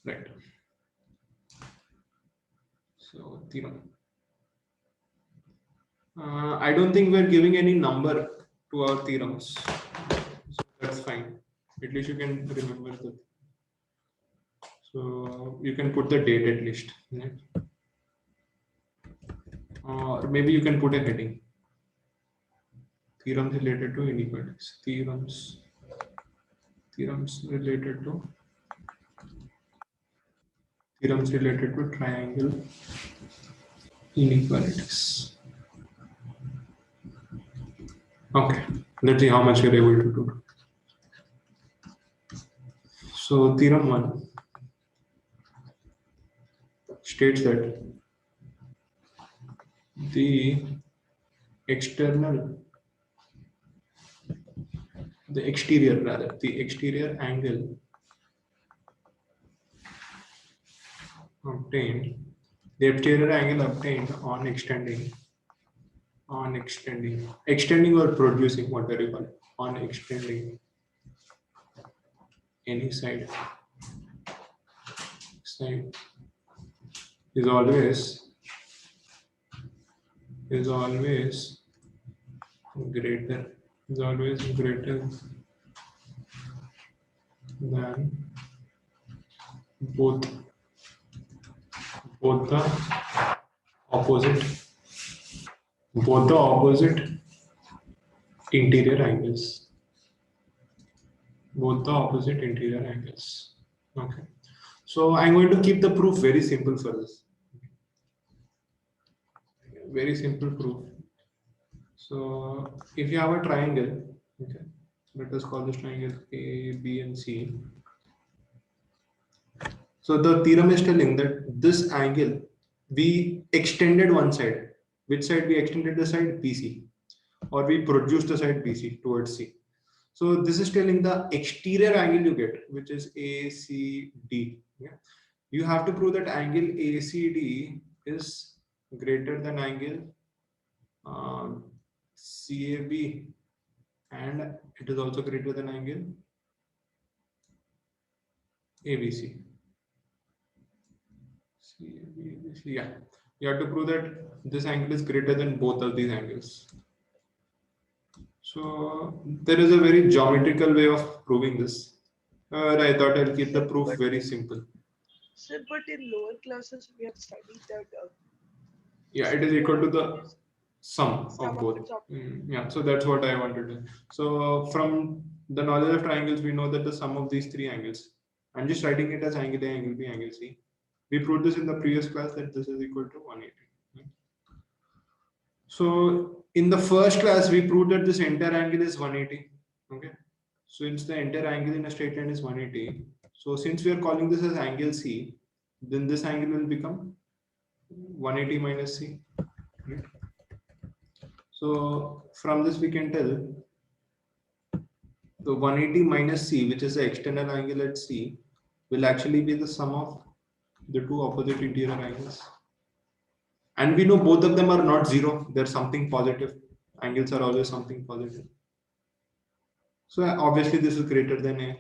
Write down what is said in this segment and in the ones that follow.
Right. So theorem. I don't think we're giving any number to our theorems, so that's fine. At least you can remember the. So you can put the date at least, right? Or maybe you can put a heading. Theorems related to inequalities. Theorems related to triangle inequalities. Okay, let's see how much you're able to do. So theorem 1 states that the exterior angle obtained on extending or producing, whatever you call it, on extending any side is always greater than both the opposite interior angles. Okay. So I'm going to keep the proof very simple for this. Very simple proof. So if you have a triangle, okay, let us call this triangle A, B, and C. So the theorem is telling that this angle, we extended one side. Which side we extended? The side BC, or we produced the side BC towards C. So this is telling the exterior angle you get, which is ACD. Yeah, you have to prove that angle ACD is greater than angle CAB, and it is also greater than angle ABC. Yeah, you have to prove that this angle is greater than both of these angles. So there is a very geometrical way of proving this. I thought I'll keep the proof very simple. Sir, but in lower classes we have studied that. Yeah, it is equal to the sum of both. Yeah, so that's what I wanted to. So from the knowledge of triangles, we know that the sum of these three angles. I'm just writing it as angle A, angle B, angle C. We proved this in the previous class that this is equal to 180. So in the first class, we proved that this entire angle is 180. Okay. So since the entire angle in a straight line is 180, so since we are calling this as angle C, then this angle will become 180 minus C. Right? So from this we can tell the 180 minus C, which is the external angle at C, will actually be the sum of the two opposite interior angles. And we know both of them are not zero, they're something positive. Angles are always something positive. So obviously this is greater than A,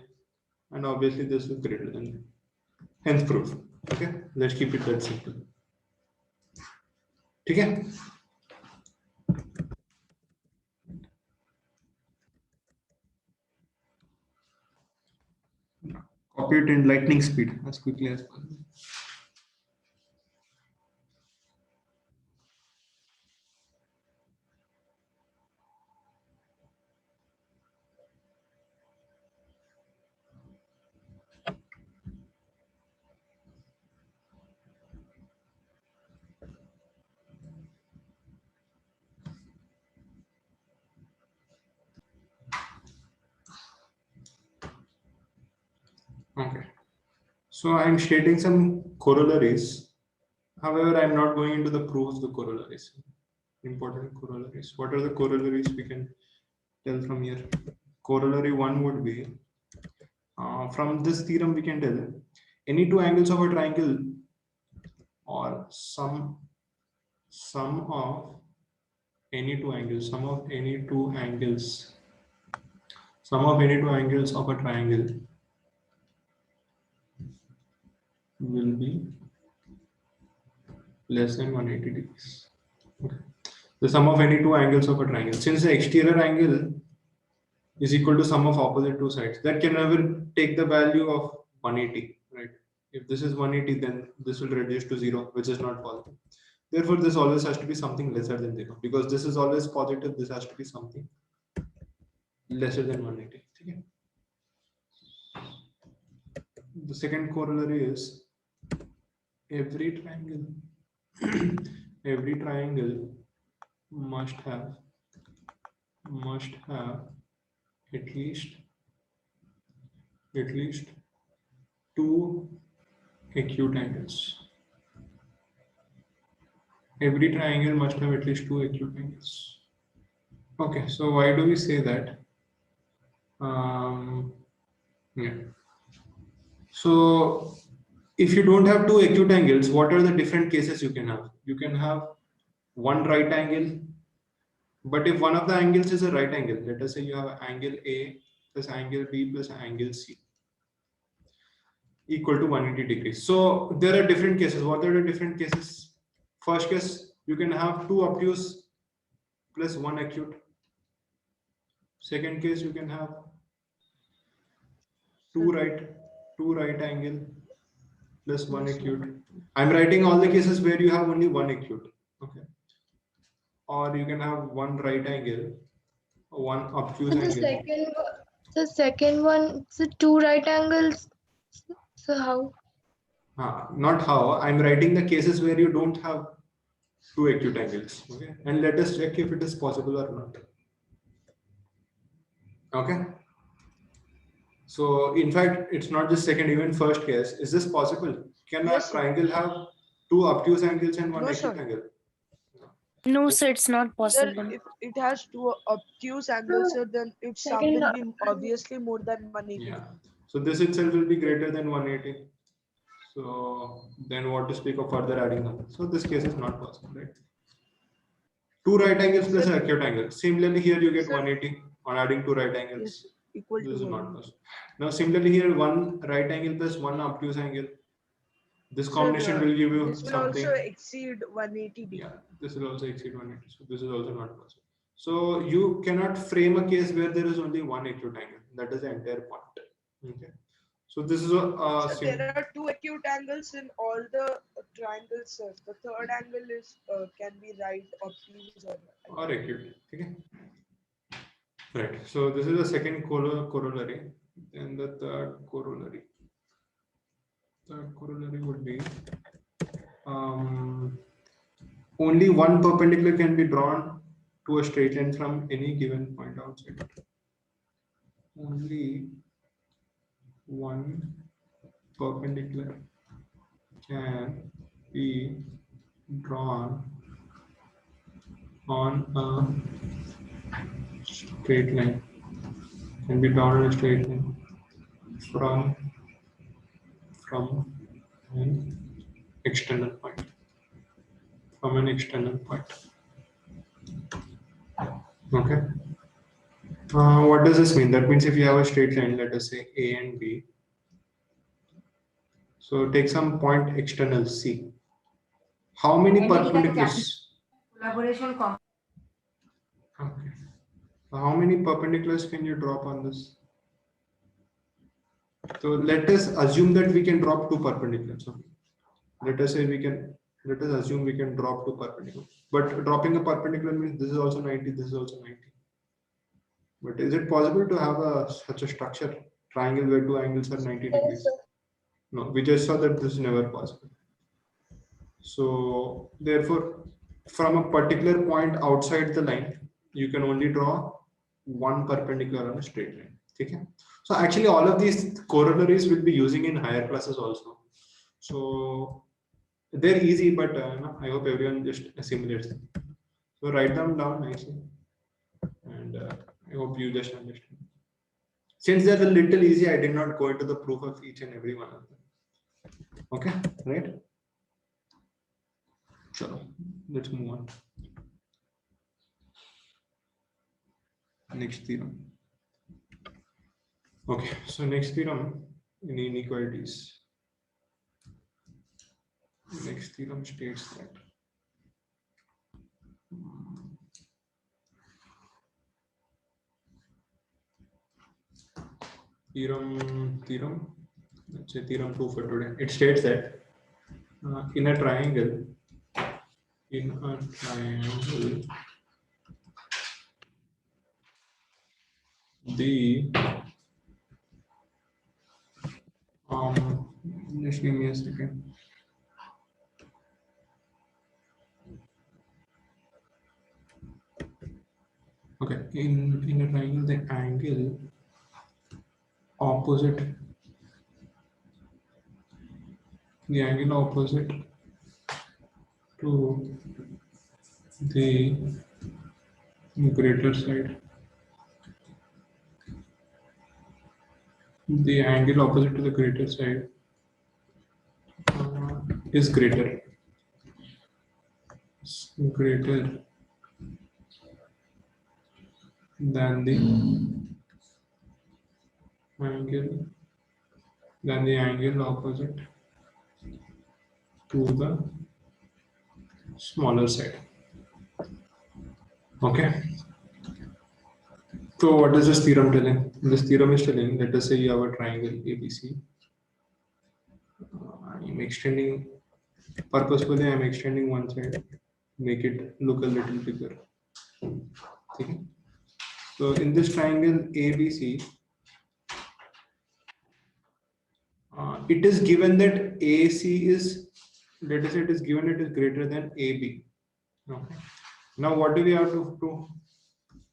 and obviously this is greater than A. Hence proof. Okay, let's keep it that simple. Okay. Copy it in lightning speed as quickly as possible. Okay. So I'm stating some corollaries. However, I'm not going into the proofs of the corollaries. Important corollaries. What are the corollaries we can tell from here? Corollary 1 would be, from this theorem we can tell any two angles of a triangle or sum of any two angles of a triangle will be less than 180 degrees. Okay. The sum of any two angles of a triangle. Since the exterior angle is equal to sum of opposite two sides, that can never take the value of 180, right? If this is 180, then this will reduce to 0, which is not possible. Therefore, this always has to be something lesser than 0. Because this is always positive, this has to be something lesser than 180. Okay? The second corollary is every triangle every triangle must have at least two acute angles. Every triangle must have at least two acute angles. Okay, so why do we say that? Yeah. So if you don't have two acute angles, what are the different cases you can have? You can have one right angle, but if one of the angles is a right angle, let us say you have angle A plus angle B plus angle C equal to 180 degrees. So there are different cases. What are the different cases? First case, you can have two obtuse plus one acute. Second case, you can have two right angle plus one acute. I'm writing all the cases where you have only one acute. Okay. Or you can have one right angle, one obtuse So angle. the second one, the two right angles. So how? Not how. I'm writing the cases where you don't have two acute angles. Okay. And let us check if it is possible or not. Okay. So in fact, it's not just second, even first case. Is this possible? Can Yes, a sir. triangle have two obtuse angles and one No, acute sir. angle? No, sir, it's not Sir, possible. if it has two obtuse angles, sir, then its sum Second, will be obviously more than 180. Yeah. So this itself will be greater than 180. So then what to speak of further adding them? So this case is not possible, right? Two right angles plus Sir, an acute angle. Similarly, here you get sir, 180 on adding two right yes, angles. equal This to is not 180. possible. Now similarly here, one right angle plus one obtuse angle. This Sir, combination will give you this will something. also exceed 180 degree. Yeah, this will also exceed 180. So this is also not possible. So you cannot frame a case where there is only one acute angle. That is the entire point. Okay. So this is a So there are two acute angles in all the triangles, sir. The third angle is can be right, obtuse, or acute. Okay. Right. So this is the second corollary. Then the third corollary. Third corollary would be only one perpendicular can be drawn to a straight line from any given point outside. Only one perpendicular can be drawn on a straight line. Can be drawn on a straight line from an external point. From an external point. Okay. What does this mean? That means if you have a straight line, let us say A and B. So take some point external C. How many perpendiculars? Okay. How many perpendiculars can you drop on this? So let us assume that we can drop two perpendiculars. Okay. Let us assume we can drop two perpendiculars. But dropping a perpendicular means this is also 90, this is also 90. But is it possible to have such a structure, triangle where two angles are 90 degrees? No, we just saw that this is never possible. So therefore, from a particular point outside the line, you can only draw one perpendicular on a straight line. Okay? So actually all of these corollaries will be using in higher classes also. So they're easy, but I hope everyone just assimilates them. So write them down nicely. And I hope you just understand. Since they're a little easy, I did not go into the proof of each and every one of them. Okay, right? So let's move on. Next theorem. Okay, so next theorem in inequalities. Next theorem states that theorem, let's say theorem 2 for today. It states that in a triangle, the just give me a second. Okay, in a triangle, the angle opposite to the greater side, the angle opposite to the greater side is greater than the angle opposite to the smaller side. Okay. So what is this theorem telling? This theorem is telling, let us say you have a triangle ABC. I'm extending, purposefully I'm extending one side, make it look a little bigger. Okay. So in this triangle ABC, it is given that AC is, let us say it is given it is greater than AB. Okay. Now what do we have to prove?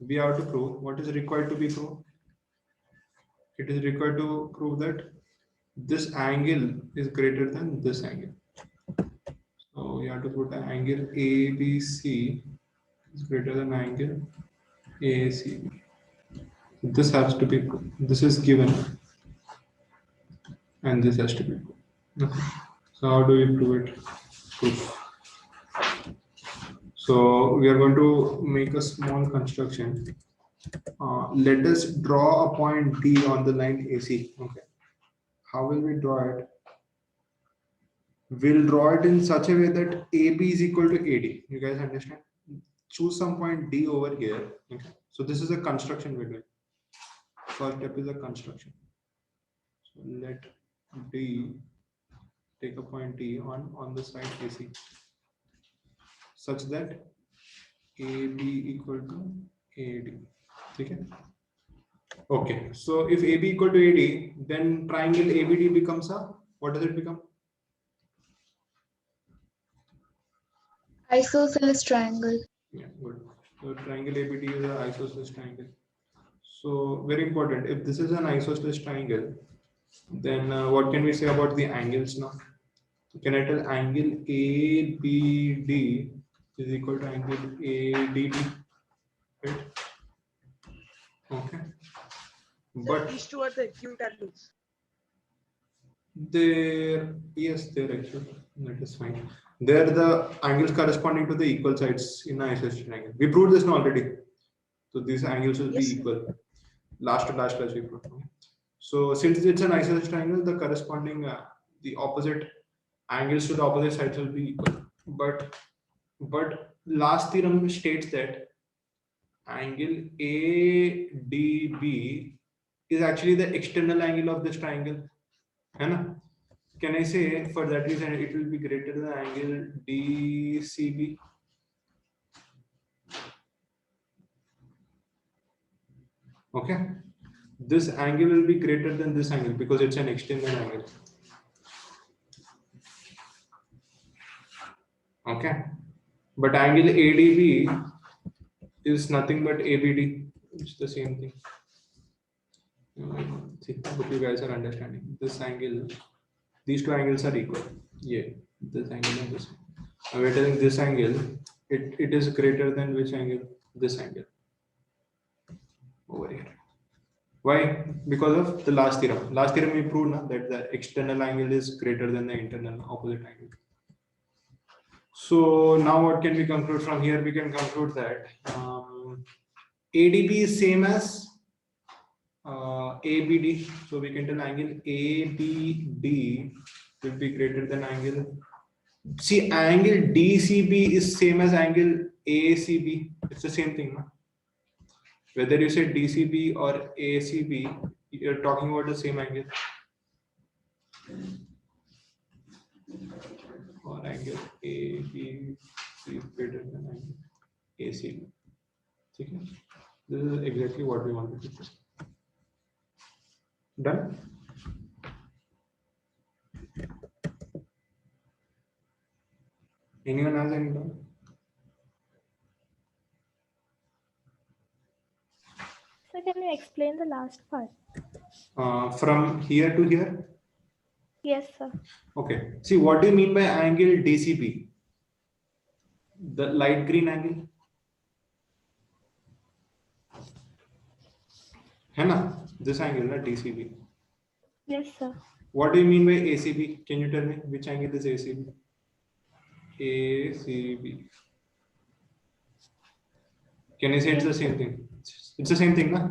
We have to prove what is required to be proved. It is required to prove that this angle is greater than this angle. So you have to put an angle ABC is greater than angle ACB. This has to be proved. This is given, and this has to be proved. Okay. So how do we prove it? Proof. So we are going to make a small construction. Let us draw a point D on the line AC. Okay. How will we draw it? We'll draw it in such a way that AB is equal to AD. You guys understand? Choose some point D over here. Okay. So this is a construction we're doing. First step is a construction. So let D take a point D on the side AC such that AB equal to AD. Okay. Okay. So if AB equal to AD, then triangle ABD becomes a, what does it become? Isosceles triangle. Yeah, good. So triangle ABD is an isosceles triangle. So very important. If this is an isosceles triangle, then what can we say about the angles now? Can I tell angle ABD is equal to angle ADD? Right? Okay. But these two are the acute angles. yes, they're acute. That is fine. They're the angles corresponding to the equal sides in an isosceles triangle. We proved this now already. So these angles will Yes, be equal. Last class we proved. So since it's an isosceles triangle, the corresponding the opposite angles to the opposite sides will be equal. But last theorem states that angle ADB is actually the external angle of this triangle. Can I say for that reason it will be greater than angle DCB? Okay. This angle will be greater than this angle because it's an external angle. Okay. But angle ADB is nothing but ABD. It's the same thing. Hope you guys are understanding. This angle, these two angles are equal. Yeah, this angle and this. Now we're telling this angle, it is greater than which angle? This angle. Over here. Why? Because of the last theorem. Last theorem we proved na, that the external angle is greater than the internal opposite angle. So now what can we conclude from here? We can conclude that ADB is same as ABD. So we can tell angle ABD will be greater than angle See, angle DCB is same as angle ACB. It's the same thing, no? Whether you say DCB or ACB, you're talking about the same angle. Or angle ABC is greater than angle ACB. Okay? This is exactly what we wanted to do. Done? Anyone has any doubt? So can you explain the last part? From here to here? Yes, sir. Okay. See, what do you mean by angle DCB? The light green angle? है ना? This angle, na DCB. Yes, sir. What do you mean by ACB? Can you tell me which angle is ACB? ACB. Can you say it's the same thing? It's the same thing, na?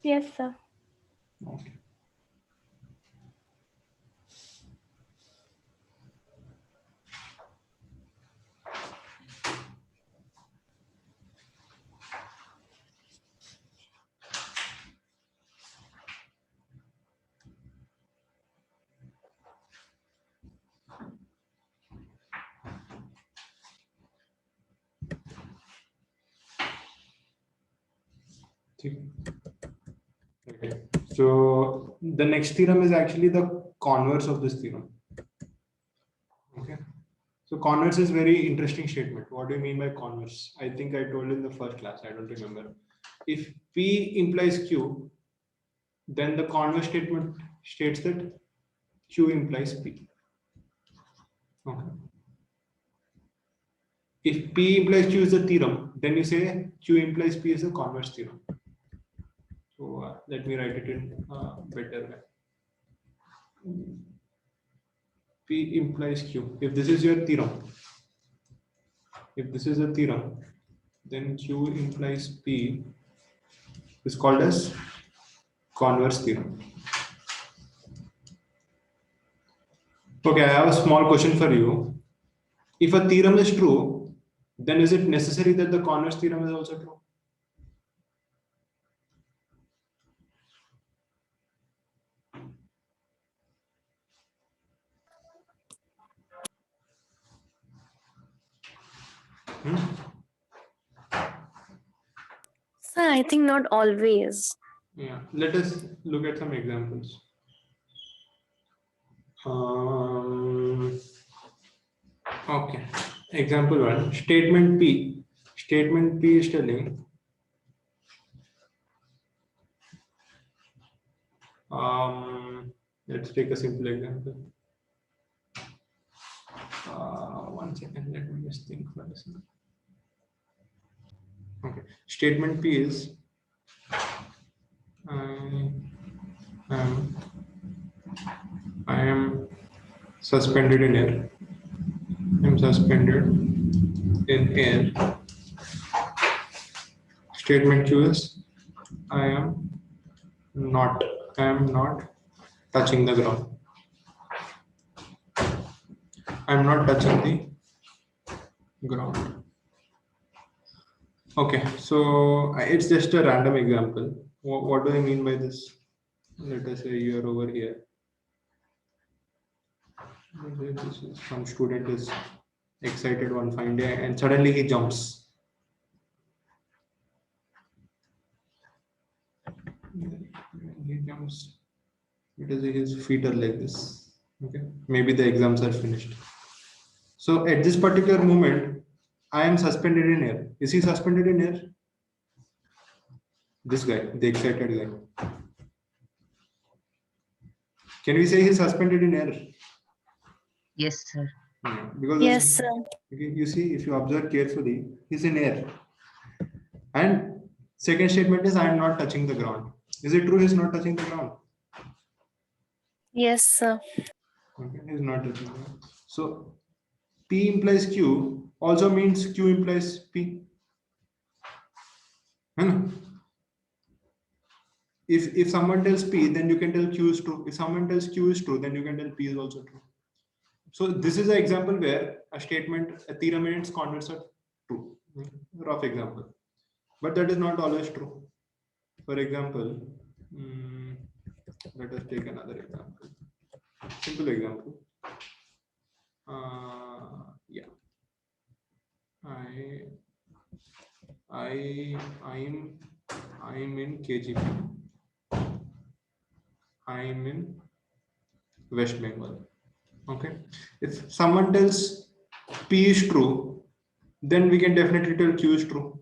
Yes, sir. Okay. Okay. So the next theorem is actually the converse of this theorem. Okay. So converse is very interesting statement. What do you mean by converse? I think I told in the first class. I don't remember. If P implies Q, then the converse statement states that Q implies P. Okay. If P implies Q is the theorem, then you say Q implies P is the converse theorem. So let me write it in better way. P implies Q. If this is your theorem, if this is a theorem, then Q implies P is called as converse theorem. Okay, I have a small question for you. If a theorem is true, then is it necessary that the converse theorem is also true? Sir, I think not always. Yeah, let us look at some examples. Okay, example one, statement P. Statement P is telling let's take a simple example. One second, let me just think for a second. Okay, statement P is I am suspended in air. I am suspended in air. Statement Q is I am not touching the ground. I am not touching the ground. Okay, so it's just a random example. What do I mean by this? Let us say you are over here. This is some student is excited one fine day and suddenly he jumps. He jumps because his feet are like this. Okay, maybe the exams are finished. So at this particular moment, I am suspended in air. Is he suspended in air? This guy, the excited guy. Can we say he's suspended in air? Yes, sir. Because Yes, sir. you see, if you observe carefully, he's in air. And second statement is I am not touching the ground. Is it true he's not touching the ground? Yes, sir. Okay, he's not touching the ground. So P implies Q also means Q implies P. If someone tells P, then you can tell Q is true. If someone tells Q is true, then you can tell P is also true. So this is an example where a theorem and its converse are true. Rough example, but that is not always true. For example, let us take another example. Simple example. Yeah. I'm in KGP. I'm in West Bengal. Okay. If someone tells P is true, then we can definitely tell Q is true.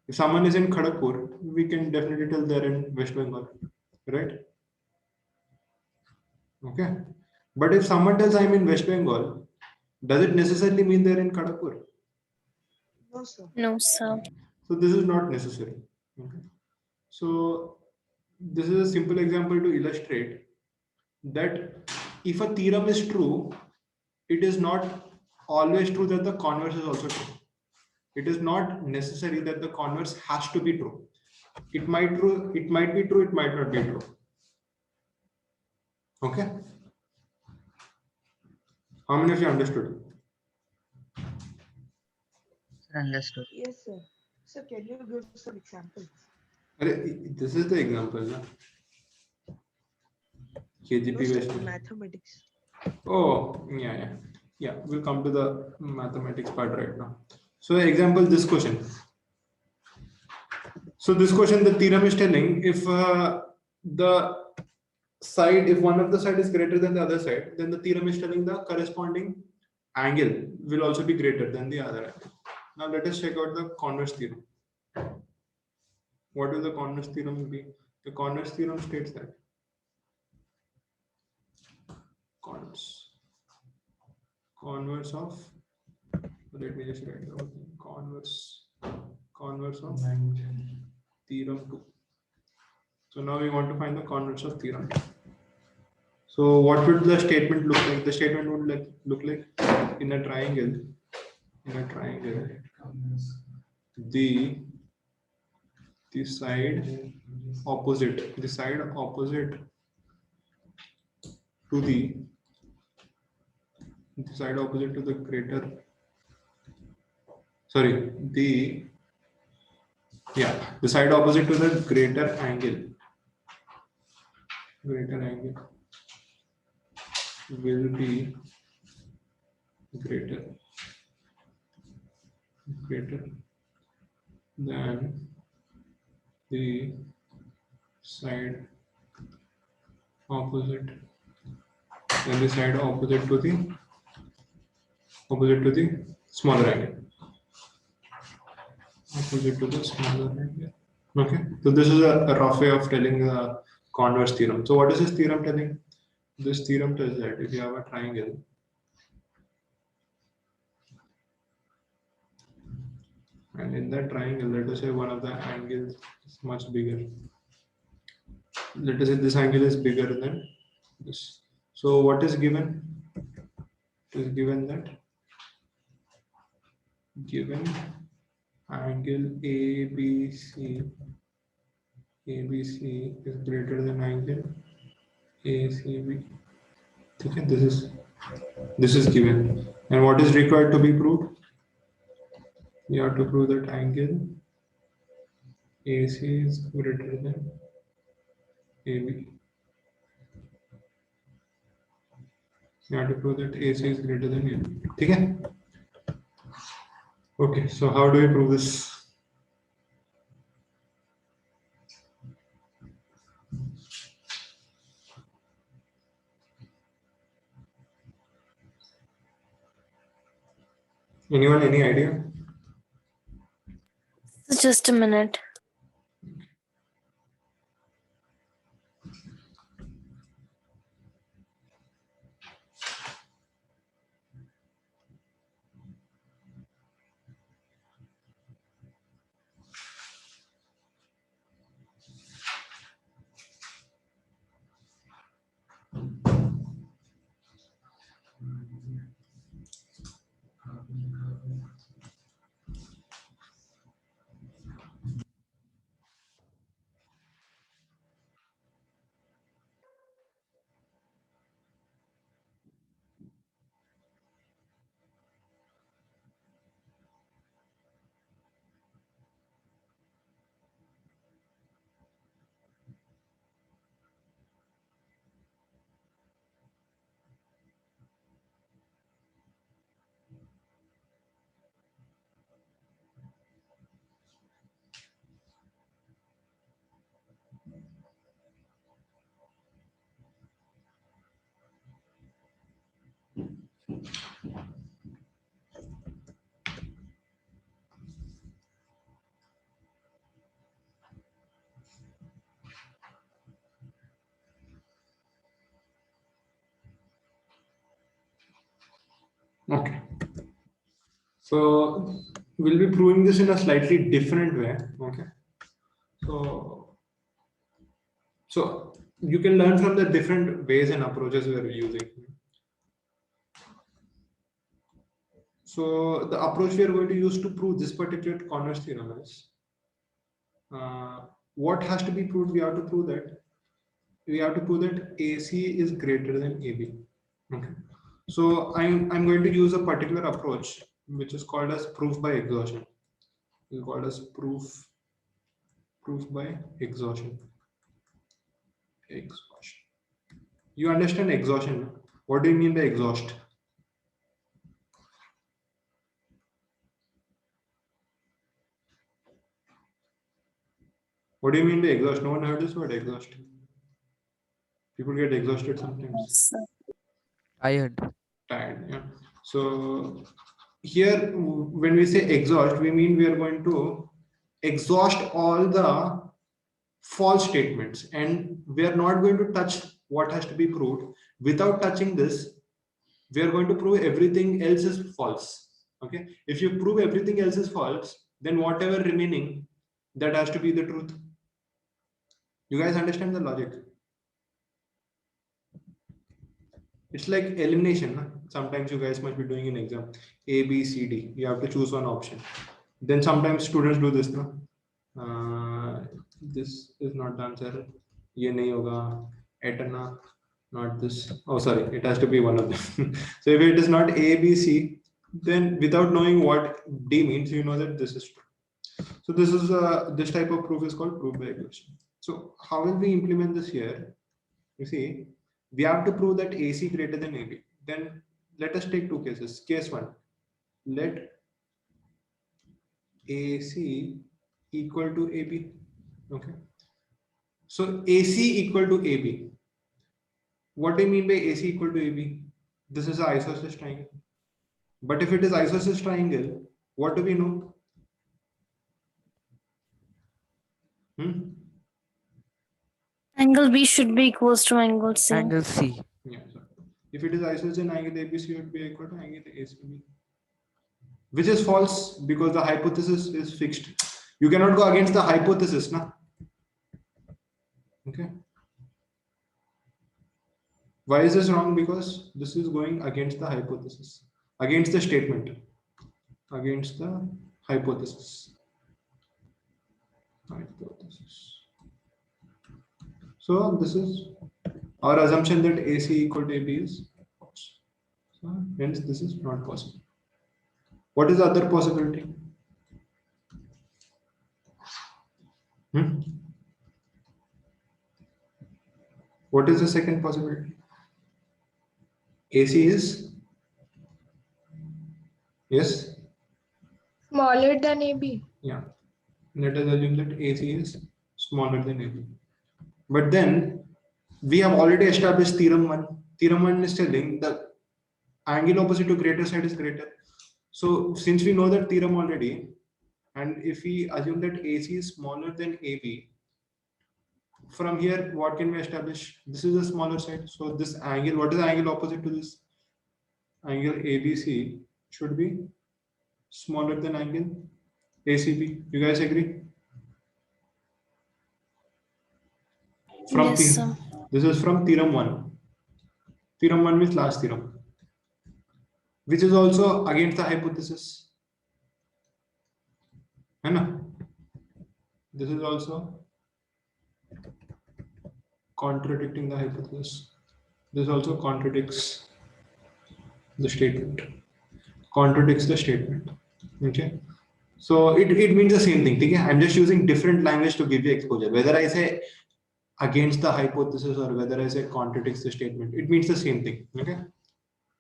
If someone is in Kharagpur, we can definitely tell they're in West Bengal, right? Okay. But if someone tells I'm in West Bengal, does it necessarily mean they're in Kharagpur? No, sir. No, sir. So this is not necessary. Okay. So this is a simple example to illustrate that if a theorem is true, it is not always true that the converse is also true. It is not necessary that the converse has to be true. It might be true, it might not be true. Okay. How many of you understood? Sir, understood. Yes, sir. So can you give some examples? This is the example. Na? KGP No, sir, West. in mathematics. Oh, yeah. We'll come to the mathematics part right now. So, example, this question. So, this question, the theorem is telling if if one of the side is greater than the other side, then the theorem is telling the corresponding angle will also be greater than the other angle. Now, let us check out the converse theorem. What will the converse theorem be? The converse theorem states that converse of, let me just write down converse of theorem 2. So now we want to find the converse of theorem 2. So what would the statement look like? The statement would look like in a triangle, the side opposite to the greater, sorry, the side opposite to the greater angle will be greater than the side opposite to the smaller angle. Okay, so this is a rough way of telling the converse theorem. So what is this theorem telling? This theorem tells that if you have a triangle and in that triangle, let us say one of the angles is much bigger. Let us say this angle is bigger than this. So what is given? It is given that angle ABC is greater than angle ACB. Okay, this is given. And what is required to be proved? You have to prove that angle AC is greater than AB. You have to prove that AC is greater than AB. Okay. Okay, so how do we prove this? Anyone, any idea? Just a minute. So we'll be proving this in a slightly different way. Okay. So you can learn from the different ways and approaches we are using. So the approach we are going to use to prove this particular converse theorem is what has to be proved. We have to prove that AC is greater than AB. Okay. So I'm going to use a particular approach which is called as proof by exhaustion. It's called as proof by exhaustion. You understand exhaustion? No? What do you mean by exhaust? What do you mean by exhaust? No one heard this word, exhaust. People get exhausted sometimes. Yes, sir. Tired, yeah. So here, when we say exhaust, we mean we are going to exhaust all the false statements, and we are not going to touch what has to be proved. Without touching this, we are going to prove everything else is false. Okay. If you prove everything else is false, then whatever remaining, that has to be the truth. You guys understand the logic? It's like elimination. Huh? Sometimes you guys must be doing an exam A, B, C, D. You have to choose one option. Then sometimes students do this. No? This is not the answer. Ye nahi hoga. Etna. Not this. Oh, sorry. It has to be one of them. So if it is not A, B, C, then without knowing what D means, you know that this is true. So this is this type of proof is called proof by exhaustion. So how will we implement this here? You see, we have to prove that AC greater than AB. Then let us take two cases. Case one, let AC equal to AB. Okay. So AC equal to AB. What do you mean by AC equal to AB? This is an isosceles triangle. But if it is isosceles triangle, what do we know? Angle B should be equals to angle C. Angle C. Yeah. So if it is isosceles, then angle ABC would be equal to angle ACB. Which is false because the hypothesis is fixed. You cannot go against the hypothesis, na? Okay. Why is this wrong? Because this is going against the hypothesis, against the statement, against the hypothesis. So this is our assumption that AC equal to AB is false. So hence this is not possible. What is the other possibility? What is the second possibility? AC is, yes, Smaller than AB. yeah. Let us assume that AC is smaller than AB. But then we have already established theorem 1. Theorem 1 is telling the angle opposite to greater side is greater. So since we know that theorem already, and if we assume that AC is smaller than AB, from here what can we establish? This is a smaller side. So this angle, what is the angle opposite to this? Angle ABC should be smaller than angle ACB. You guys agree? From Yes, sir. this is from theorem 1. Theorem 1 means last theorem, which is also against the hypothesis. This is also contradicting the hypothesis. This also contradicts the statement. Contradicts the statement. Okay. So it means the same thing. Okay? I'm just using different language to give you exposure. Whether I say against the hypothesis or whether I say contradicts the statement, it means the same thing. Okay.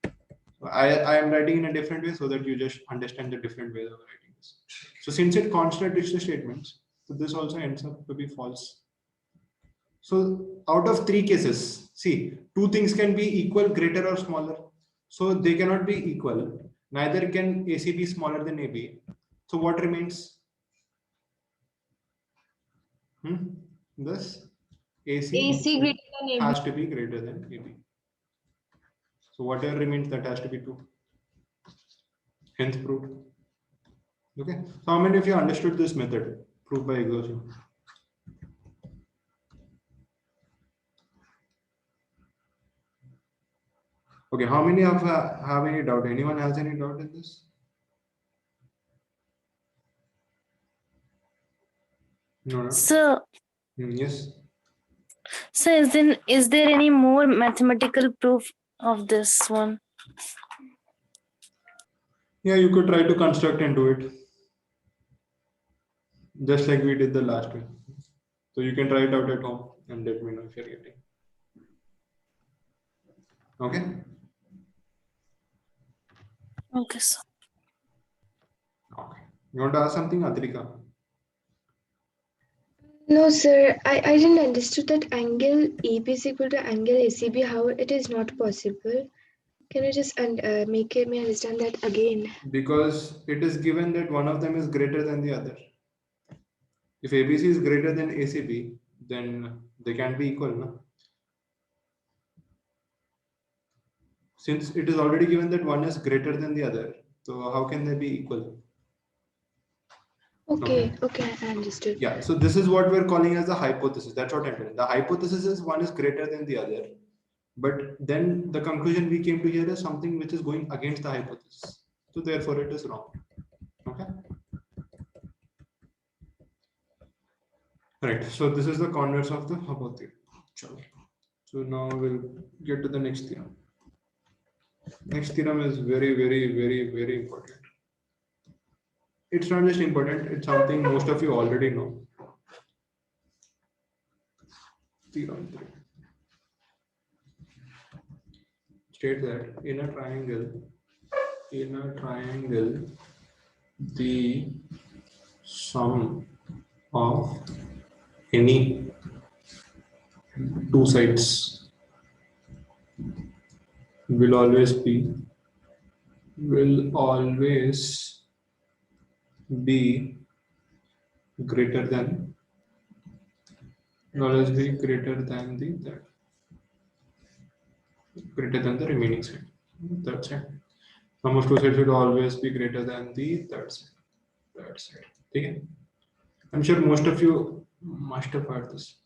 So I am writing in a different way so that you just understand the different ways of writing this. So since it contradicts the statements, so this also ends up to be false. So out of 3 cases, see, 2 things can be equal, greater or smaller. So they cannot be equal. Neither can AC be smaller than AB. So what remains? This AC greater than AB. has to be greater than AB. So whatever remains, that has to be true. Hence proved. Okay. So how many of you understood this method? Proof by exhaustion. Okay. How many of have any doubt? Anyone has any doubt in this? No. No? Sir, Yes. sir, is there any more mathematical proof of this one? Yeah, you could try to construct and do it, just like we did the last one. So you can try it out at home and let me know if you're getting. Okay. Okay, sir. Okay. You want to ask something, Adrika? No, sir. I didn't understood that angle AB is equal to angle ACB. How it is not possible? Can you just make me understand that again? Because it is given that one of them is greater than the other. If ABC is greater than ACB, then they can be equal, no? Since it is already given that one is greater than the other, so how can they be equal? Okay, okay, I understood. Yeah, so this is what we're calling as the hypothesis. That's what I'm telling. The hypothesis is one is greater than the other. But then the conclusion we came to here is something which is going against the hypothesis. So therefore it is wrong. Okay. Right. So this is the converse of the hypothesis. So now we'll get to the next theorem. Next theorem is very, very, very, very important. It's not just important, it's something most of you already know. Theorem 3 states that in a triangle, the sum of any two sides will always be greater than greater than the remaining side. Third side. Sum of two sides will always be greater than the third side. Okay. I'm sure most of you must have heard this.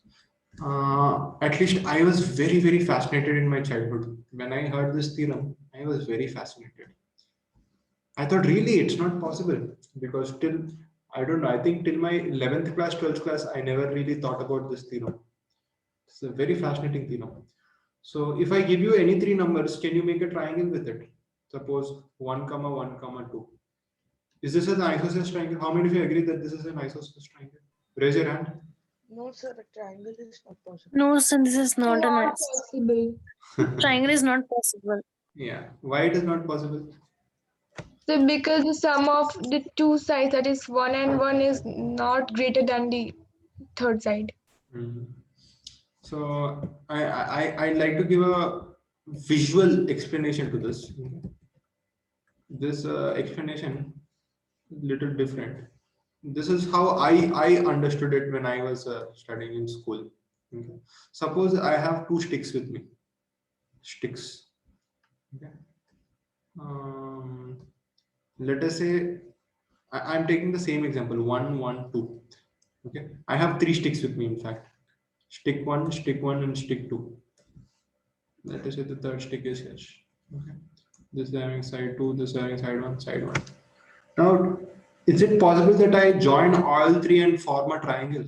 At least I was very, very fascinated in my childhood. When I heard this theorem, I was very fascinated. I thought really it's not possible because till I don't know, I think till my 11th class, 12th class, I never really thought about this theorem. It's a very fascinating theorem. So if I give you any three numbers, can you make a triangle with it? Suppose 1, 1, 2. Is this an isosceles triangle? How many of you agree that this is an isosceles triangle? Raise your hand. No, sir, a triangle is not possible. No, sir, this is not a Not nice. possible. Triangle is not possible. Yeah. Why it is not possible? So because the sum of the two sides, that is 1 and 1, is not greater than the third side. Mhm. So I'd like to give a visual explanation to this. This explanation little different. This is how I understood it when I was studying in school. Okay. Suppose I have two sticks with me. Sticks. Okay. Let us say I'm taking the same example 1, 1, 2. Okay. I have three sticks with me. In fact, stick 1, and stick 2. Let us say the third stick is here. Okay. This is having side 2. This is having side 1. Side 1. Now, is it possible that I join all three and form a triangle?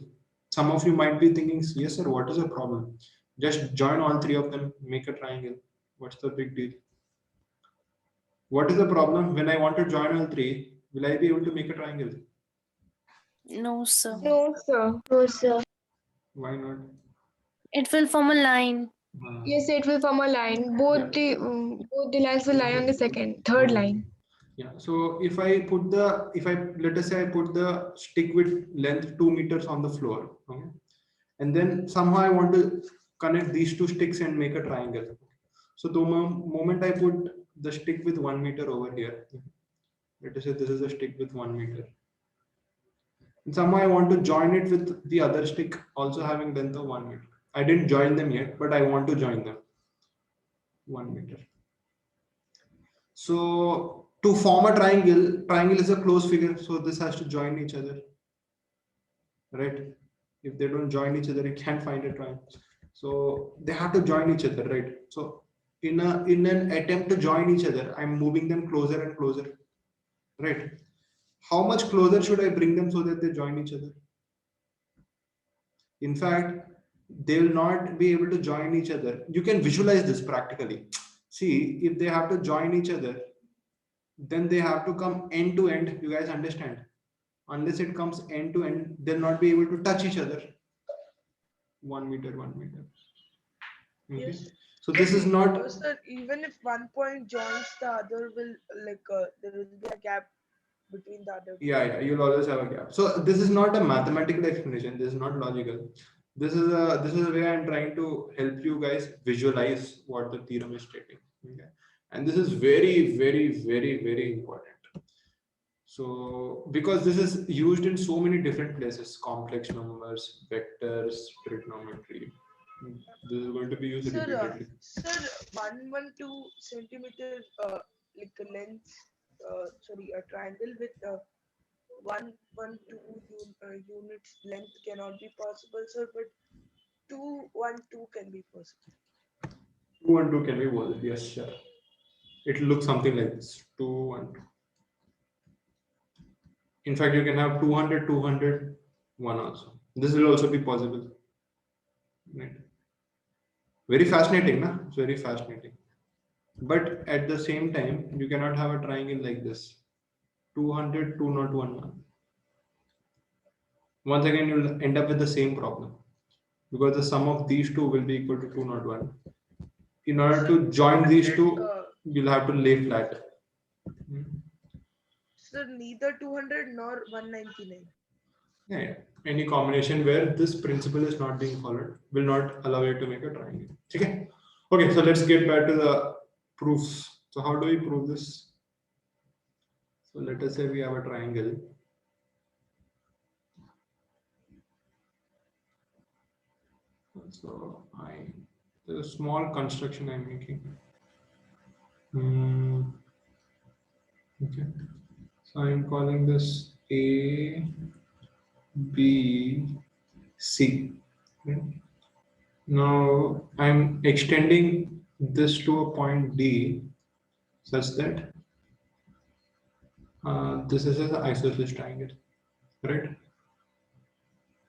Some of you might be thinking, yes, sir, what is the problem? Just join all three of them, make a triangle. What's the big deal? What is the problem? When I want to join all three, will I be able to make a triangle? No, sir. No, sir. No, sir. Why not? It will form a line. Yes, it will form a line. Both the lines will lie on the third line. Yeah. So if I let us say I put the stick with length 2 meters on the floor, okay, and then somehow I want to connect these two sticks and make a triangle. So the moment I put the stick with 1 meter over here, let us say this is a stick with 1 meter. And somehow I want to join it with the other stick also having length of 1 meter. I didn't join them yet, but I want to join them. 1 meter. So To form a triangle is a closed figure, so this has to join each other, right? If they don't join each other, you can't find a triangle. So they have to join each other, right? So in an attempt to join each other, I'm moving them closer and closer, right? How much closer should I bring them so that they join each other? In fact, they will not be able to join each other. You can visualize this practically. See, if they have to join each other, then they have to come end to end. You guys understand? Unless it comes end to end, they'll not be able to touch each other. 1 meter, 1 meter. Okay. Yes. So this is not. Sir, even if one point joins the other, will there will be a gap between the other. Yeah, you'll always have a gap. So this is not a mathematical explanation. This is not logical. This is a way I'm trying to help you guys visualize what the theorem is stating. Okay. And this is very, very, very, very important. So because this is used in so many different places, complex numbers, vectors, trigonometry. This is going to be used repeatedly. Sir, 112 centimeter length, a triangle with 112 units length cannot be possible, sir, but 212 can be possible. 2 and 2 can be possible, yes, sure. It looks something like this, 2 and 2. In fact, you can have 200, 200, 1 also. This will also be possible. Right. Very fascinating, na? It's very fascinating. But at the same time, you cannot have a triangle like this. 200, 201, 1. Once again, you'll end up with the same problem. Because the sum of these two will be equal to 201. In order to join these two, you'll have to lay flat. Sir, neither 200 nor 199. Yeah. Any combination where this principle is not being followed will not allow you to make a triangle. Okay. Okay, so let's get back to the proofs. So how do we prove this? So let us say we have a triangle. So there's a small construction I'm making. Okay. So I'm calling this A, B, C. Okay. Now I'm extending this to a point D such that this is an isosceles triangle, right?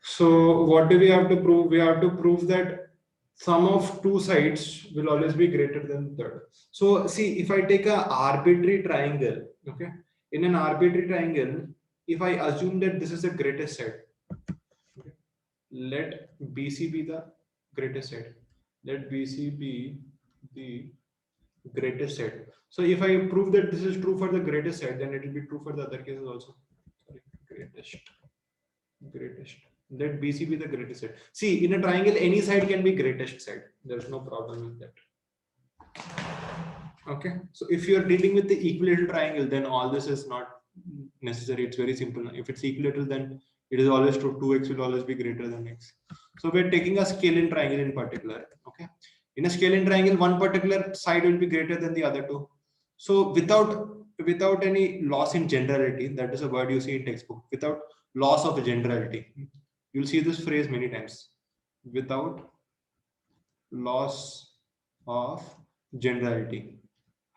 So what do we have to prove? We have to prove that sum of two sides will always be greater than third. So see, if I take an arbitrary triangle, okay, in an arbitrary triangle, if I assume that this is the greatest side, okay, let BC be the greatest side. Let BC be the greatest side. So if I prove that this is true for the greatest side, then it will be true for the other cases also. Sorry, greatest. Let BC be the greatest side. See, in a triangle, any side can be greatest side. There's no problem with that. Okay. So if you're dealing with the equilateral triangle, then all this is not necessary. It's very simple. If it's equilateral, then it is always true. 2x will always be greater than x. So we're taking a scalene triangle in particular. Okay. In a scalene triangle, one particular side will be greater than the other two. So without any loss in generality, that is a word you see in textbook, without loss of generality. You'll see this phrase many times. Without loss of generality.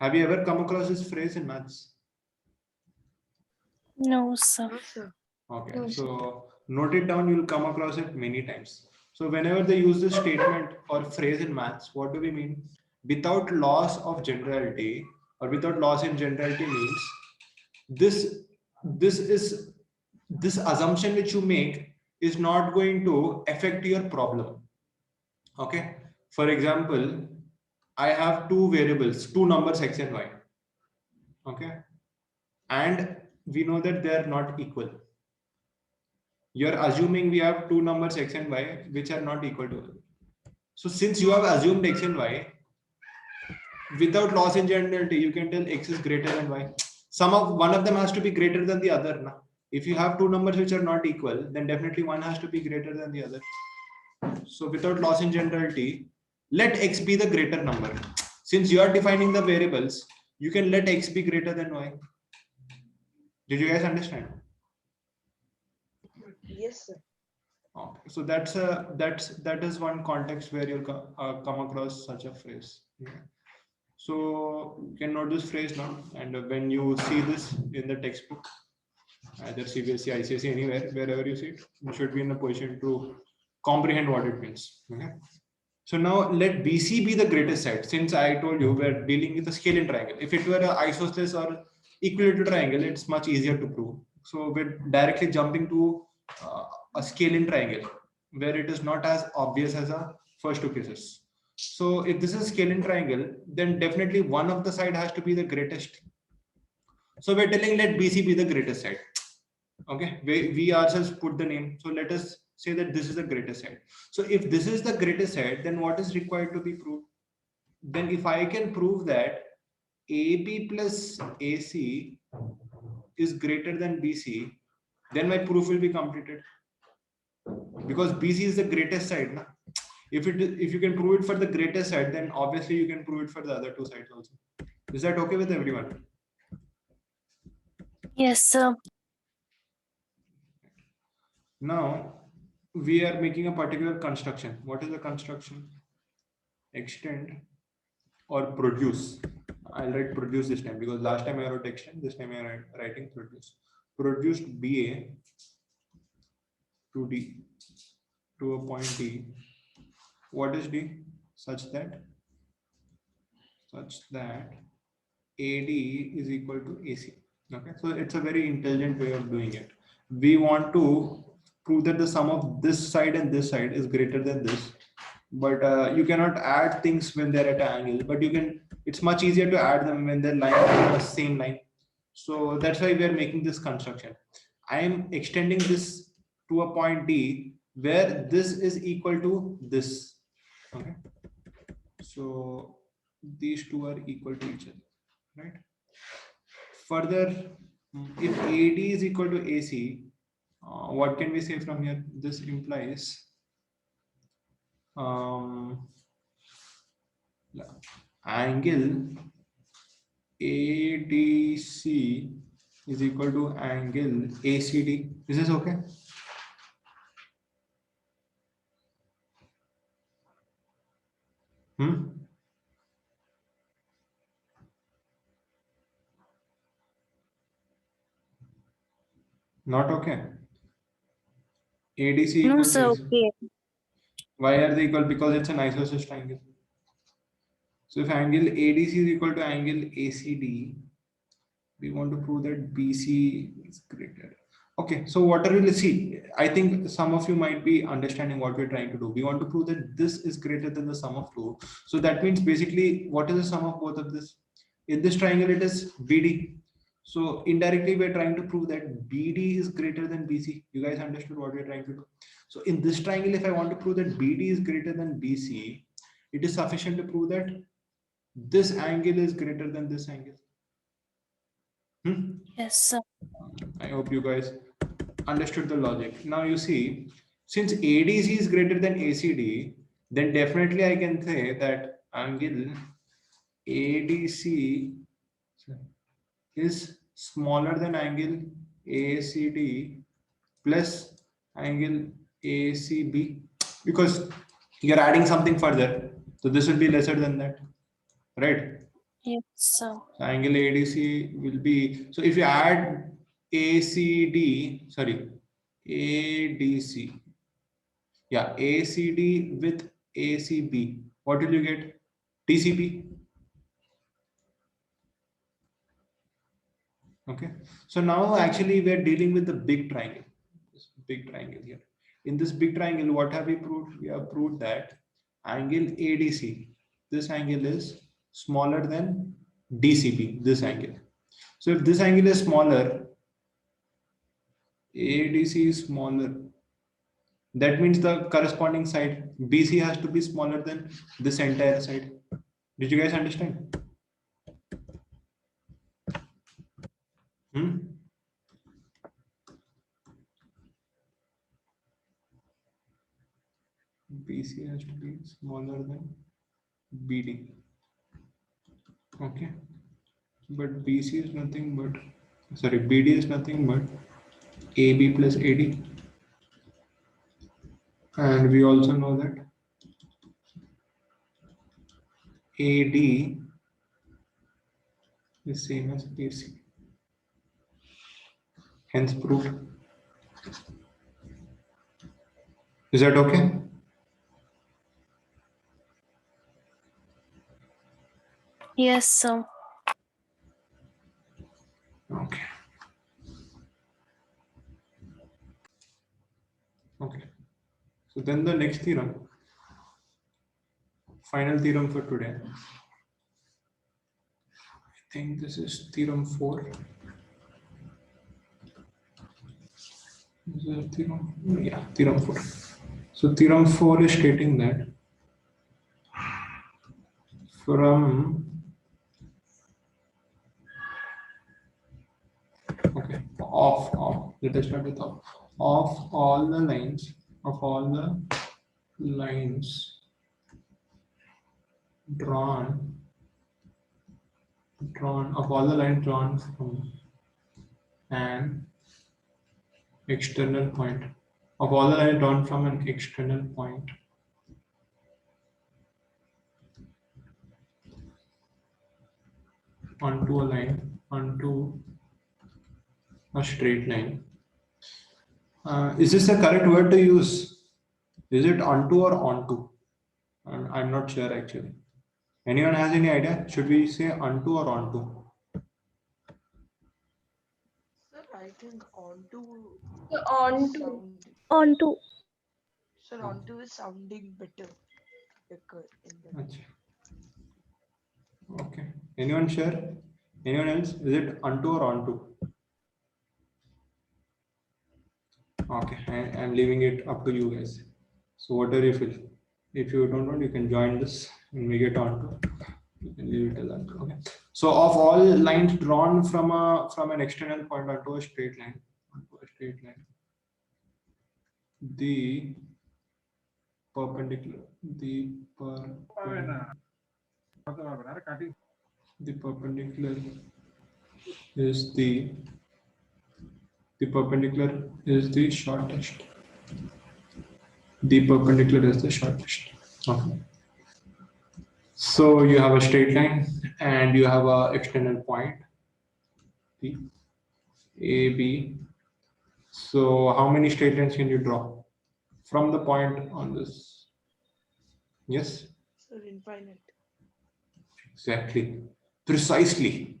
Have you ever come across this phrase in maths? No, sir. No, sir. Okay, No, so note it down, you'll come across it many times. So whenever they use this statement or phrase in maths, what do we mean? Without loss of generality or without loss in generality means this assumption which you make is not going to affect your problem. Okay. For example, I have two variables, two numbers x and y. Okay. And we know that they are not equal. You're assuming we have two numbers x and y which are not equal to other. So since you have assumed x and y, without loss in generality, you can tell x is greater than y. One of them has to be greater than the other. Na? If you have two numbers which are not equal, then definitely one has to be greater than the other. So without loss in generality, let x be the greater number. Since you are defining the variables, you can let x be greater than y. Did you guys understand? Yes, sir. Okay. So that is one context where you'll come across such a phrase. Yeah. So you can note this phrase now, and when you see this in the textbook, either CBSE, ICSE, anywhere, wherever you see it, you should be in a position to comprehend what it means. Okay. So now let BC be the greatest side. Since I told you we're dealing with a scalene triangle. If it were an isosceles or equilateral triangle, it's much easier to prove. So we're directly jumping to a scalene triangle where it is not as obvious as a first two cases. So if this is scalene triangle, then definitely one of the side has to be the greatest. So we're telling let BC be the greatest side. Okay, we ourselves put the name. So let us say that this is the greatest side. So if this is the greatest side, then what is required to be proved? Then if I can prove that AB plus AC is greater than BC, then my proof will be completed. Because BC is the greatest side. Na? If you can prove it for the greatest side, then obviously you can prove it for the other two sides also. Is that okay with everyone? Yes, sir. Now we are making a particular construction. What is the construction? Extend or produce. I'll write produce this time because last time I wrote extend, this time I am writing produce. Produced BA to D to a point D. What is D? Such that AD is equal to AC. Okay, so it's a very intelligent way of doing it. We want to prove that the sum of this side and this side is greater than this, but you cannot add things when they're at an angle, but you can, it's much easier to add them when they're lying on the same line. So that's why we are making this construction. I am extending this to a point D where this is equal to this. Okay, so these two are equal to each other, right? Further, if AD is equal to AC, what can we say from here? This implies angle ADC is equal to angle ACD. Is this okay? Not okay. ADC No, equal sir. to AC. Okay. Why are they equal? Because it's an isosceles triangle. So if angle ADC is equal to angle ACD, we want to prove that BC is greater. Okay, so what are we, let's see. I think some of you might be understanding what we're trying to do. We want to prove that this is greater than the sum of two. So that means basically, what is the sum of both of this? In this triangle, it is BD. So indirectly, we're trying to prove that BD is greater than BC. You guys understood what we're trying to do? So in this triangle, if I want to prove that BD is greater than BC, it is sufficient to prove that this angle is greater than this angle. Yes, sir. I hope you guys understood the logic. Now you see, since ADC is greater than ACD, then definitely I can say that angle ADC is smaller than angle ACD plus angle ACB, because you're adding something further. So this will be lesser than that, right? Yes, sir. So angle ADC will be, so if you add ACD, sorry, ADC, yeah, ACD with ACB, what will you get? TCP. Okay, so now actually we're dealing with the big triangle, this big triangle here. In this big triangle, what have we proved? We have proved that angle ADC, this angle is smaller than DCP, this angle. So if this angle is smaller, ADC is smaller, that means the corresponding side BC has to be smaller than this entire side. Did you guys understand? BC has to be smaller than BD. Okay. But BC is nothing but, sorry, BD is nothing but AB plus AD. And we also know that AD is same as AC. Hence proof. Is that okay? Yes, sir. Okay. Okay. So then the next theorem, final theorem for today. I think this is theorem 4. Is it theorem? Yeah, theorem 4. So theorem 4 is stating that from let us start with of all the lines drawn from an external point onto a straight line. Is this the correct word to use? Is it onto or onto? I'm not sure actually. Anyone has any idea? Should we say onto or onto? Sir, I think onto On to. sound. On to. Sir, onto is sounding better. In the Achha. Okay. Anyone sure? Anyone else? Is it onto or onto? Okay, I'm leaving it up to you guys. So whatever you feel. If you don't know, you can join this and make it onto. You can leave it as onto. Okay. So of all lines drawn from an external point onto a straight line, the perpendicular is the perpendicular is the shortest. The perpendicular is the shortest. Okay. So you have a straight line and you have a external point P, A, B. So how many straight lines can you draw from the point on this? Yes, Sir, infinite. exactly, precisely,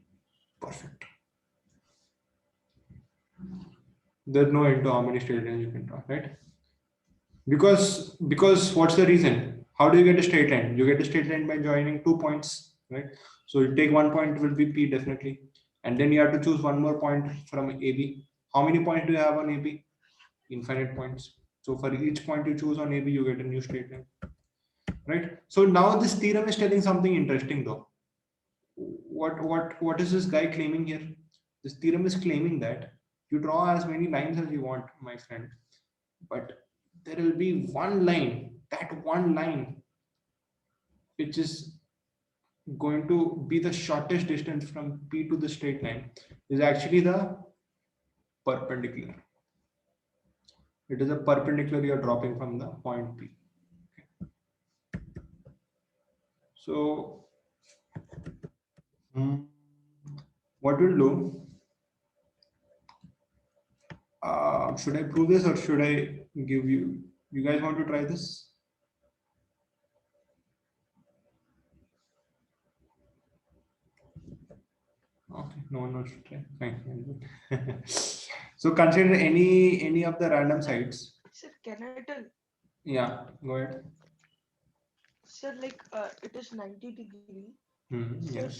perfect. There's no end to how many straight lines you can draw, right? Because what's the reason? How do you get a straight line? You get a straight line by joining 2 points, right? So you take one point will be P definitely, and then you have to choose one more point from AB. How many points do you have on AB? Infinite points. So for each point you choose on AB, you get a new straight line, right? So now this theorem is telling something interesting though. What is this guy claiming here? This theorem is claiming that you draw as many lines as you want, my friend, but there will be one line, that one line, which is going to be the shortest distance from P to the straight line, is actually the perpendicular. It is a perpendicular you are dropping from the point P. So what we'll do, should I prove this or should I give you guys want to try this? Okay, no one wants to try. Fine. So consider any of the random sides. Sir, can I tell? Yeah, go ahead. Sir, like it is 90 degree. Sir, Yes.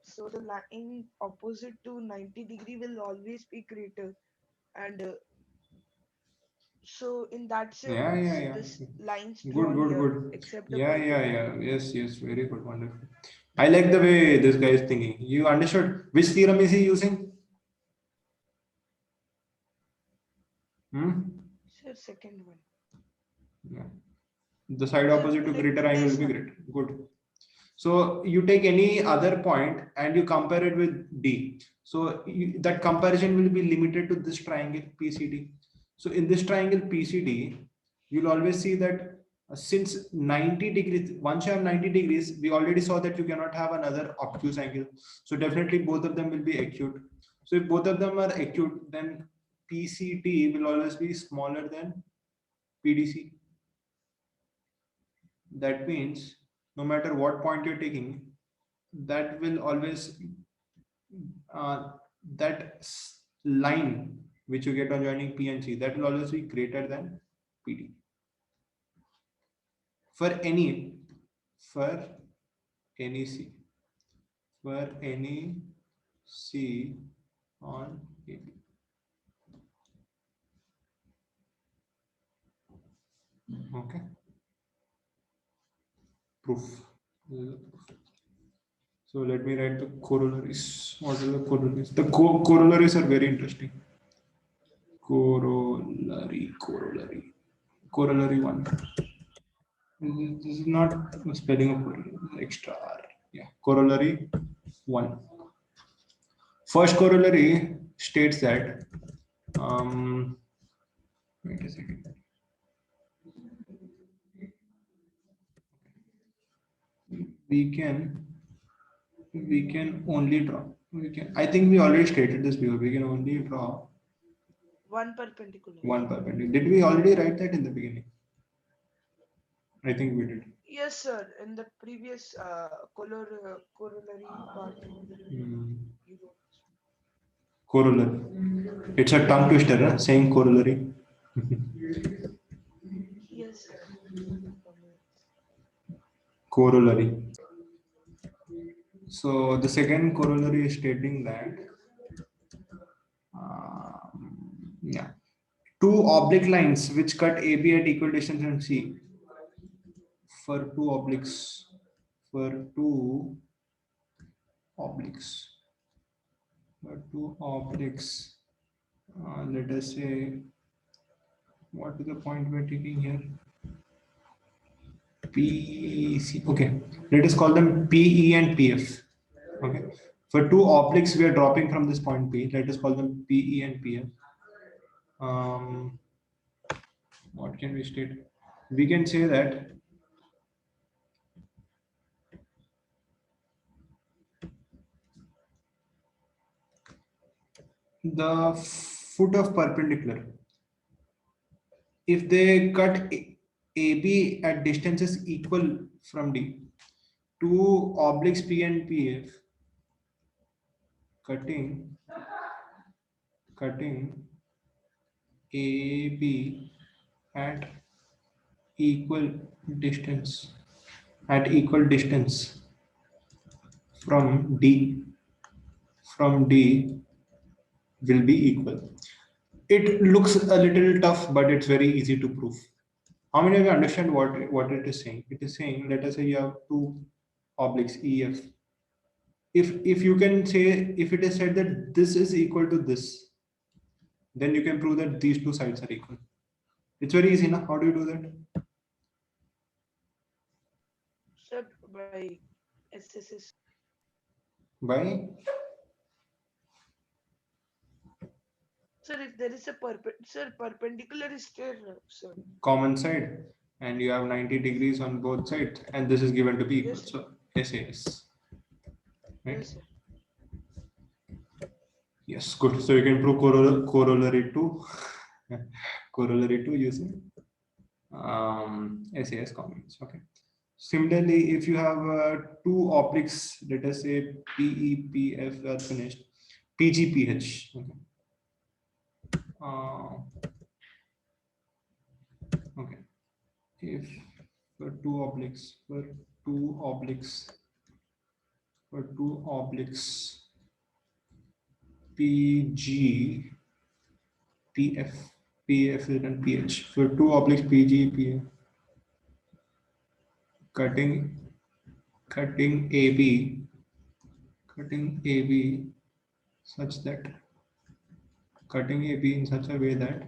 so the line opposite to 90 degree will always be greater, and so in that sense, Yeah. this lines Good, drawn good, here, good. except the Yeah. perpendicular. Yes, very good, wonderful. I like the way this guy is thinking. You understood which theorem is he using? Sir, second one. Yeah. The side Sir, opposite to like greater it angle is will be greater. Good. So you take any other point and you compare it with D. So that comparison will be limited to this triangle PCD. So in this triangle PCD, you'll always see that since 90 degrees, once you have 90 degrees, we already saw that you cannot have another obtuse angle. So definitely both of them will be acute. So if both of them are acute, then PCD will always be smaller than PDC. That means no matter what point you're taking, that will always that line which you get on joining P and C, that will always be greater than PD for any C, for any C on AB. Okay. Proof. So let me write the corollaries. What are the corollaries? The corollaries are very interesting. Corollary 1. This is not a spelling of extra R. Yeah, corollary 1. First corollary states that wait a second. We can only draw. I think we already stated this before. We can only draw one perpendicular. One perpendicular. Did we already write that in the beginning? I think we did. Yes, sir. In the previous corollary part. You wrote. Corollary. It's a tongue twister, huh? Saying corollary. Yes. Corollary. So the second corollary is stating that yeah, two oblique lines which cut AB at equal distance from C. For two obliques, let us say, what is the point we're taking here? PC. Okay, let us call them PE and PF. Okay, for two obliques we are dropping from this point P. Let us call them PE and PF. What can we state? We can say that the foot of perpendicular, if they cut AB at distances equal from D, two obliques P and PF cutting AB at equal distance from D will be equal. It looks a little tough, but it's very easy to prove. How many of you understand what it is saying? It is saying, let us say you have two obliques EF. If you can say, if it is said that this is equal to this, then you can prove that these two sides are equal. It's very easy, now. How do you do that? Sir, by SSS. By? Sir, if there is a perpendicular is there, sir. Common side, and you have 90 degrees on both sides, and this is given to be equal. Yes, so SAS. Right? Yes, sir. Yes, good. So you can prove corollary 2 using SAS comments. Okay. Similarly, if you have two obliques, let us say PEPF are finished, PGPH. Okay. Okay. If for two obliques, PG, PF and PH. For two obliques PG, PF, cutting AB such that in such a way that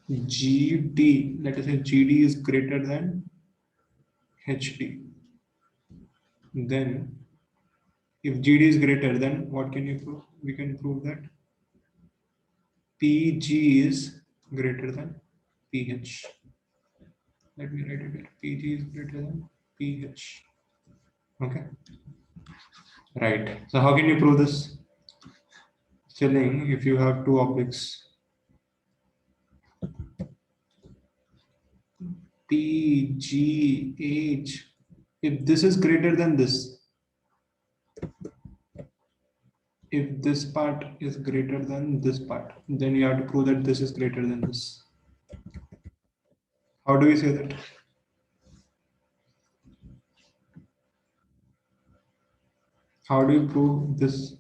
GD, let us say GD is greater than HD. Then if GD is greater, then what can you prove? We can prove that PG is greater than PH. Let me write it here. PG is greater than PH. Okay. Right. So how can you prove this? Filling, if you have two objects P, G, H, if this is greater than this, if this part is greater than this part, then you have to prove that this is greater than this. How do we say that? How do you prove this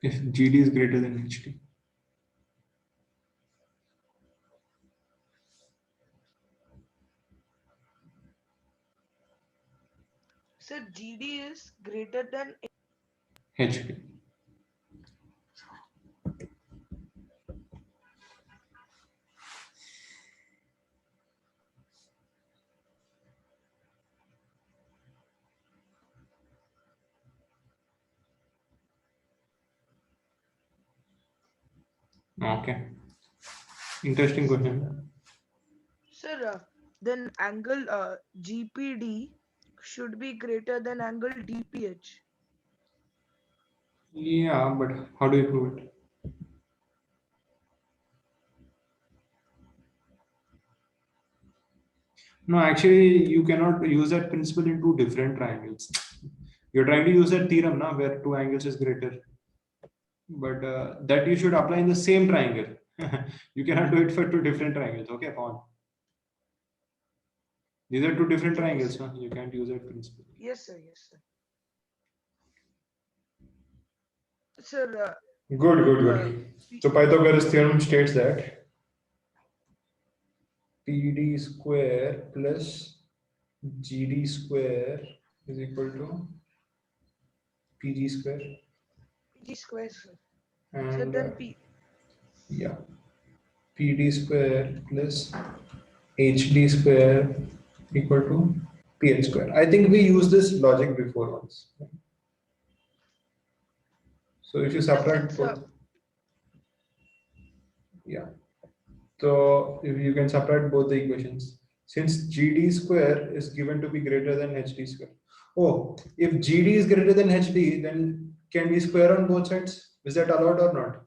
if GD is greater than HD? Sir, GD is greater than HD. Okay. Interesting question. Sir, then angle GPD should be greater than angle DPH. Yeah, but how do you prove it? No, actually, you cannot use that principle in two different triangles. You're trying to use that theorem now where two angles is greater, but that you should apply in the same triangle. You cannot do it for two different triangles. Okay, fine. These are two different Okay, triangles. sir. Huh? You can't use that principle. Yes, sir. Yes, sir. Sir, Good, good, uh, good. So Pythagoras theorem states that PD square plus GD square is equal to PG square, PG square, sir. So and then P. yeah, PD square plus HD square equal to PH square. I think we used this logic before once. So if you Sir, separate since both, yeah. So if you can separate both the equations, since GD square is given to be greater than HD square. Oh, if GD is greater than HD, then can we square on both sides? Is that allowed or not?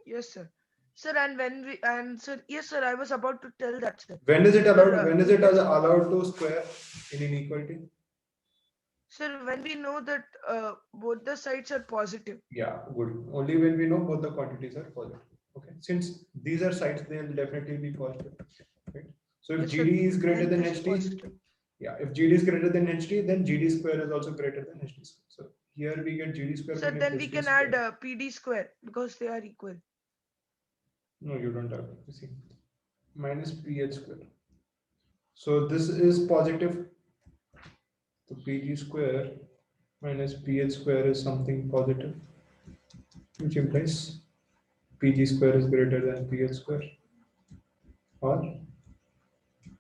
yes, sir. Sir, and when we and sir, yes, sir. I was about to tell that, sir. When is it allowed? Sir, When is it allowed to square in inequality? Sir, when we know that both the sides are positive. Yeah, good. Only when we know both the quantities are positive. Okay. Since these are sides, they will definitely be positive. Right. So if Yes, sir. GD is greater Length than is HD, positive. yeah, if GD is greater than HD, then GD square is also greater than HD square. So here we get GD square Sir, minus then we HD can square. add PD square because they are equal. No, you don't have. You see, minus PH square. So this is positive. So PG square minus PH square is something positive, which implies PG square is greater than PH square, or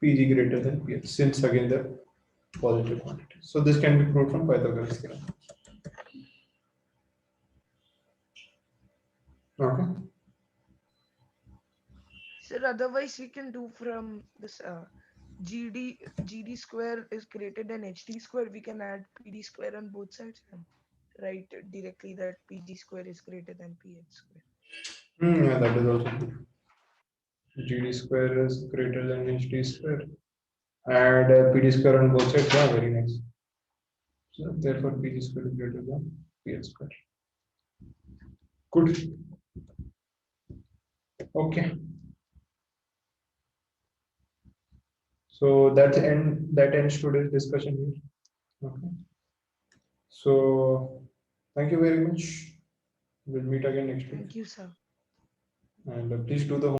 PG greater than PH, since again they're positive quantity. So this can be proved from Pythagoras theorem. Okay. Sir, otherwise we can do from this GD square is greater than HD square. We can add PD square on both sides and write directly that PG square is greater than PH square. Yeah, that is also good. GD square is greater than HD square. Add PD square on both sides. Yeah, very nice. So therefore, PG square is greater than PH square. Good. Okay. So that ends today's discussion here. Okay. So thank you very much. We'll meet again next week. Thank you, sir. And please do the